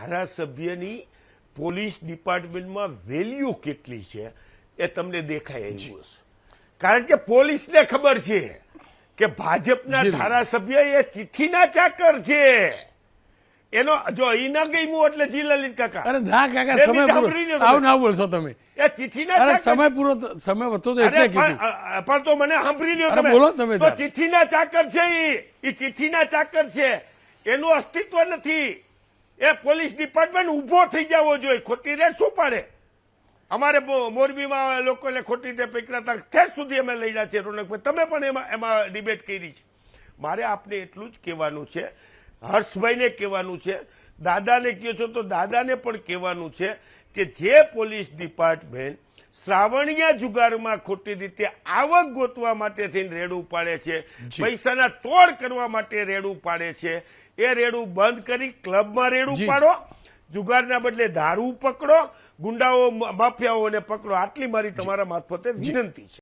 ધારાસભ્યની police ડિપાર્ટમેન્ટમાં value કેટલી છે એ તમને દેખાય એવું હશે. કારણ કે પોલીસને ખબર છે કે ભાજપના ધારાસભ્ય એ ચિઠ્ઠીના ચાકર છે. એનો જો અહીં ના ગયું એટલે જીલાલીન કાકા અરે ના કાકા સમય પૂરો આવું ના બોલશો તમે. એ ચિઠ્ઠીના અરે સમય પૂરો સમય વધતો તો એટલે કીધું પણ તો મને સાંભળી લ્યો અરે તમે. બોલો તમે તો ચિઠ્ઠીના ચાકર છે એ ચિઠ્ઠીના ચાકર છે. એનું અસ્તિત્વ નથી. એ પોલીસ ડિપાર્ટમેન્ટ ઉભો થઈ જવો જોઈએ. ખોટી રેડ શું પાડે? અમારે મોરબીમાં લોકોને ખોટી રીતે પકડ્યા હતા. ઠેર સુધી અમે લડ્યા છે રોનકભાઈ. તમે પણ એમાં ડિબેટ કરી છે. મારે આપને એટલું જ કહેવાનું છે, હર્ષભાઈને કહેવાનું છે, દાદાને કહો છો તો દાદાને પણ કહેવાનું છે કે જે પોલીસ ડિપાર્ટમેન્ટ શ્રાવણીયા જુગારમાં ખોટી રીતે આવક ગોતવા માટે થઈને રેડું પાડે છે, પૈસાના તોડ કરવા માટે રેડું પાડે છે, એ રેડું બંધ કરી ક્લબમાં રેડું પાડો, જુગારના બદલે દારૂ પકડો, ગુંડાઓ માફિયાઓને પકડો. આટલી મારી તમારા મારફતે વિનંતી છે.